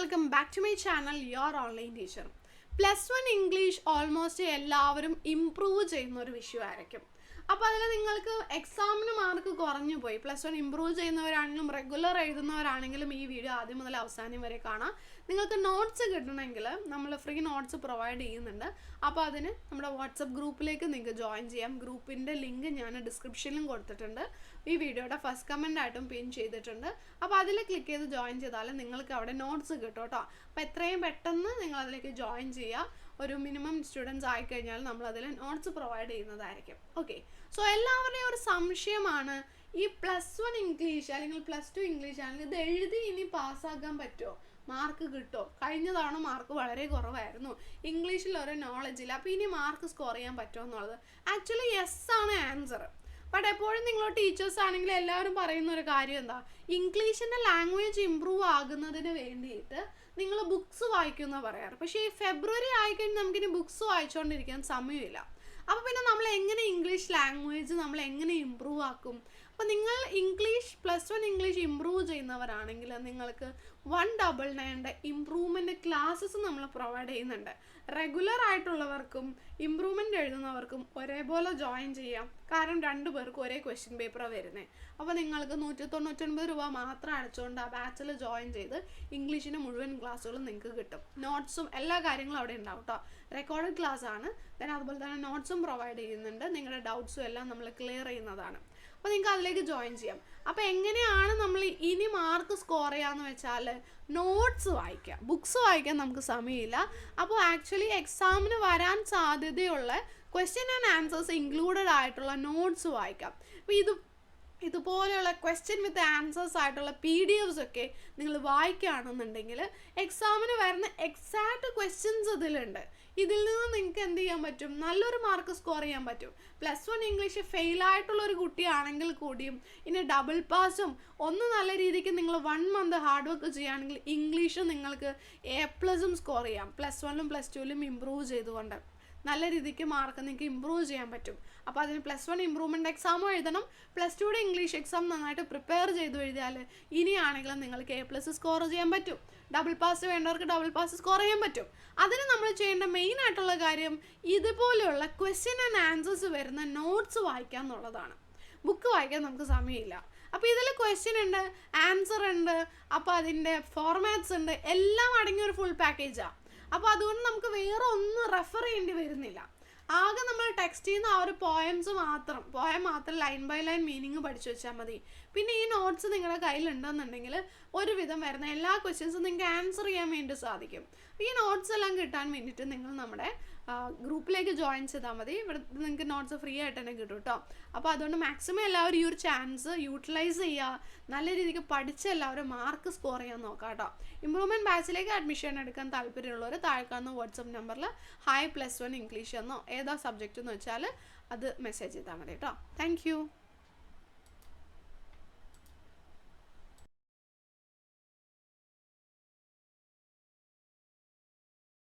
welcome back to my channel, your online teacher. +1 English almost എല്ലാവരും improve ചെയ്യുന്ന ഒരു വിഷയമായിരിക്കും. അപ്പോൾ അതിൽ നിങ്ങൾക്ക് എക്സാമിന് മാർക്ക് കുറഞ്ഞു പോയി, +1 ഇംപ്രൂവ് ചെയ്യുന്നവരാണെങ്കിലും റെഗുലർ എഴുതുന്നവരാണെങ്കിലും ഈ വീഡിയോ ആദ്യം മുതൽ അവസാനം വരെ കാണാം. നിങ്ങൾക്ക് നോട്ട്സ് കിട്ടണമെങ്കിൽ നമ്മൾ ഫ്രീ നോട്ട്സ് പ്രൊവൈഡ് ചെയ്യുന്നുണ്ട്. അപ്പോൾ അതിന് നമ്മുടെ വാട്സപ്പ് ഗ്രൂപ്പിലേക്ക് നിങ്ങൾക്ക് ജോയിൻ ചെയ്യാം. ഗ്രൂപ്പിൻ്റെ ലിങ്ക് ഞാൻ ഡിസ്ക്രിപ്ഷനിലും കൊടുത്തിട്ടുണ്ട്, ഈ വീഡിയോയുടെ ഫസ്റ്റ് കമൻ്റ് ആയിട്ടും പിൻ ചെയ്തിട്ടുണ്ട്. അപ്പോൾ അതിൽ ക്ലിക്ക് ചെയ്ത് ജോയിൻ ചെയ്താൽ നിങ്ങൾക്ക് അവിടെ നോട്ട്സ് കിട്ടും കേട്ടോ. അപ്പോൾ എത്രയും പെട്ടെന്ന് നിങ്ങൾ അതിലേക്ക് ജോയിൻ ചെയ്യുക. ഒരു മിനിമം സ്റ്റുഡൻസ് ആയിക്കഴിഞ്ഞാൽ നമ്മൾ അതിൽ നോട്ട്സ് പ്രൊവൈഡ് ചെയ്യുന്നതായിരിക്കും. ഓക്കെ, സോ എല്ലാവരുടെയും ഒരു സംശയമാണ്, ഈ +1 ഇംഗ്ലീഷ് അല്ലെങ്കിൽ +2 ഇംഗ്ലീഷ് ആണെങ്കിൽ ഇത് എഴുതി ഇനി പാസ്സാക്കാൻ പറ്റുമോ, മാർക്ക് കിട്ടുമോ? കഴിഞ്ഞ തവണ മാർക്ക് വളരെ കുറവായിരുന്നു, ഇംഗ്ലീഷിൽ ഒരു നോളജ് ഇല്ല, അപ്പോൾ ഇനി മാർക്ക് സ്കോർ ചെയ്യാൻ പറ്റുമോ എന്നുള്ളത് ആക്ച്വലി യെസ് ആണ് ആൻസർ. ബട്ട് എപ്പോഴും നിങ്ങൾ ടീച്ചേഴ്സ് ആണെങ്കിൽ എല്ലാവരും പറയുന്ന ഒരു കാര്യം എന്താ, ഇംഗ്ലീഷിൻ്റെ ലാംഗ്വേജ് ഇമ്പ്രൂവ് ആകുന്നതിന് വേണ്ടിയിട്ട് നിങ്ങൾ ബുക്സ് വായിക്കുമെന്ന് പറയാറ്. പക്ഷേ ഈ ഫെബ്രുവരി ആയിക്കഴിഞ്ഞാൽ നമുക്കിനി ബുക്സ് വായിച്ചുകൊണ്ടിരിക്കാൻ സമയമില്ല. അപ്പോൾ പിന്നെ നമ്മൾ എങ്ങനെ ഇംഗ്ലീഷ് ലാംഗ്വേജ് നമ്മൾ എങ്ങനെ ഇമ്പ്രൂവ് ആക്കും? അപ്പോൾ നിങ്ങൾ ഇംഗ്ലീഷ് +1 ഇംഗ്ലീഷ് ഇമ്പ്രൂവ് ചെയ്യുന്നവരാണെങ്കിൽ നിങ്ങൾക്ക് 199 ഇമ്പ്രൂവ്മെൻറ്റ് ക്ലാസ്സസ് നമ്മൾ പ്രൊവൈഡ് ചെയ്യുന്നുണ്ട്. റെഗുലർ ആയിട്ടുള്ളവർക്കും ഇമ്പ്രൂവ്മെൻറ്റ് എഴുതുന്നവർക്കും ഒരേപോലെ ജോയിൻ ചെയ്യാം. കാരണം 2 പേർക്കും ഒരേ ക്വസ്റ്റ്യൻ പേപ്പറാണ് വരുന്നത്. അപ്പോൾ നിങ്ങൾക്ക് 199 രൂപ മാത്രം അടച്ചുകൊണ്ട് ആ ബാച്ചിൽ ജോയിൻ ചെയ്ത് ഇംഗ്ലീഷിൻ്റെ മുഴുവൻ ക്ലാസ്സുകളും നിങ്ങൾക്ക് കിട്ടും. നോട്ട്സും എല്ലാ കാര്യങ്ങളും അവിടെ ഉണ്ടാവും കേട്ടോ. റെക്കോർഡഡ് ക്ലാസ് ആണ്. അതുപോലെ തന്നെ നോട്ട്സും പ്രൊവൈഡ് ചെയ്യുന്നുണ്ട്. നിങ്ങളുടെ ഡൗട്ട്സും എല്ലാം നമ്മൾ ക്ലിയർ ചെയ്യുന്നതാണ്. അപ്പോൾ നിങ്ങൾക്ക് അതിലേക്ക് ജോയിൻ ചെയ്യാം. അപ്പോൾ എങ്ങനെയാണ് നമ്മൾ ഇനി മാർക്ക് സ്കോർ ചെയ്യാന്ന് വെച്ചാൽ, നോട്ട്സ് വായിക്കാം. ബുക്സ് വായിക്കാൻ നമുക്ക് സമയമില്ല. അപ്പോൾ ആക്ച്വലി എക്സാമിന് വരാൻ സാധ്യതയുള്ള ക്വസ്റ്റ്യൻ ആൻഡ് ആൻസേഴ്സ് ഇൻക്ലൂഡഡ് ആയിട്ടുള്ള നോട്ട്സ് വായിക്കാം. അപ്പോൾ ഇതുപോലെയുള്ള ക്വസ്റ്റ്യൻ വിത്ത് ആൻസേഴ്സ് ആയിട്ടുള്ള PDFs ഒക്കെ നിങ്ങൾ വായിക്കുകയാണെന്നുണ്ടെങ്കിൽ എക്സാമിന് വരുന്ന എക്സാക്റ്റ് ക്വസ്റ്റ്യൻസ് ഇതിലുണ്ട്. ഇതിൽ നിന്ന് നിങ്ങൾക്ക് എന്ത് ചെയ്യാൻ പറ്റും, നല്ലൊരു മാർക്ക് സ്കോർ ചെയ്യാൻ പറ്റും. +1 ഇംഗ്ലീഷ് ഫെയിലായിട്ടുള്ളൊരു കുട്ടിയാണെങ്കിൽ കൂടിയും ഇനി ഡബിൾ പാസും ഒന്ന് നല്ല രീതിക്ക് നിങ്ങൾ 1 മന്ത് ഹാർഡ് വർക്ക് ചെയ്യുകയാണെങ്കിൽ ഇംഗ്ലീഷ് നിങ്ങൾക്ക് A+ സ്കോർ ചെയ്യാം. +1ലും +2ലും ഇമ്പ്രൂവ് ചെയ്തുകൊണ്ട് നല്ല രീതിക്ക് മാർക്ക് നിങ്ങൾക്ക് ഇമ്പ്രൂവ് ചെയ്യാൻ പറ്റും. അപ്പോൾ അതിന് +1 ഇമ്പ്രൂവ്മെൻറ്റ് എക്സാമും എഴുതണം, +2യുടെ ഇംഗ്ലീഷ് എക്സാം നന്നായിട്ട് പ്രിപ്പയർ ചെയ്ത് എഴുതിയാൽ ഇനിയാണെങ്കിലും നിങ്ങൾക്ക് A+ സ്കോർ ചെയ്യാൻ പറ്റും. ഡബിൾ പാസ് വേണ്ടവർക്ക് ഡബിൾ പാസ് സ്കോർ ചെയ്യാൻ പറ്റും. അതിന് നമ്മൾ ചെയ്യേണ്ട മെയിൻ ആയിട്ടുള്ള കാര്യം ഇതുപോലെയുള്ള ക്വസ്റ്റ്യൻ ആൻഡ് ആൻസേഴ്സ് വരുന്ന നോട്ട്സ് വായിക്കുക എന്നുള്ളതാണ്. ബുക്ക് വായിക്കാൻ നമുക്ക് സമയമില്ല. അപ്പോൾ ഇതിൽ ക്വസ്റ്റ്യൻ ഉണ്ട്, ആൻസർ ഉണ്ട്, അപ്പോൾ അതിൻ്റെ ഫോർമാറ്റ്സ് ഉണ്ട്, എല്ലാം അടങ്ങിയ ഒരു ഫുൾ പാക്കേജാണ്. അപ്പോൾ അതുകൊണ്ട് നമുക്ക് വേറെ ഒന്നും റെഫർ ചെയ്യേണ്ടി വരുന്നില്ല. ആകെ നമ്മൾ ടെക്സ്റ്റ് ചെയ്യുന്ന ആ ഒരു പോയം മാത്രം ലൈൻ ബൈ ലൈൻ മീനിങ് പഠിച്ചു വെച്ചാൽ മതി. പിന്നെ ഈ നോട്ട്സ് നിങ്ങളുടെ കയ്യിലുണ്ടെന്നുണ്ടെങ്കിൽ ഒരുവിധം വരുന്ന എല്ലാ ക്വസ്റ്റ്യൻസും നിങ്ങൾക്ക് ആൻസർ ചെയ്യാൻ വേണ്ടി സാധിക്കും. ഈ നോട്ട്സ് എല്ലാം കിട്ടാൻ വേണ്ടിയിട്ട് നിങ്ങൾ നമ്മുടെ ഗ്രൂപ്പിലേക്ക് ജോയിൻ ചെയ്താൽ മതി. ഇവിടെ നിങ്ങൾക്ക് നോട്ട്സ് ഫ്രീ ആയിട്ട് തന്നെ കിട്ടും കേട്ടോ. അപ്പോൾ അതുകൊണ്ട് മാക്സിമം എല്ലാവരും ഈ ഒരു ചാൻസ് യൂട്ടിലൈസ് ചെയ്യുക. നല്ല രീതിക്ക് പഠിച്ച് എല്ലാവരും മാർക്ക് സ്കോർ ചെയ്യാൻ നോക്കാം കേട്ടോ. ഇമ്പ്രൂവ്മെൻറ്റ് ബാച്ചിലേക്ക് അഡ്മിഷൻ എടുക്കാൻ താല്പര്യമുള്ളവർ താഴെക്കാവുന്ന വാട്സപ്പ് നമ്പറിൽ ഹായ് +1 ഇംഗ്ലീഷ് എന്നോ ഏതാ സബ്ജക്റ്റ് എന്ന് വെച്ചാൽ അത് മെസ്സേജ് ചെയ്താൽ മതി കേട്ടോ. താങ്ക്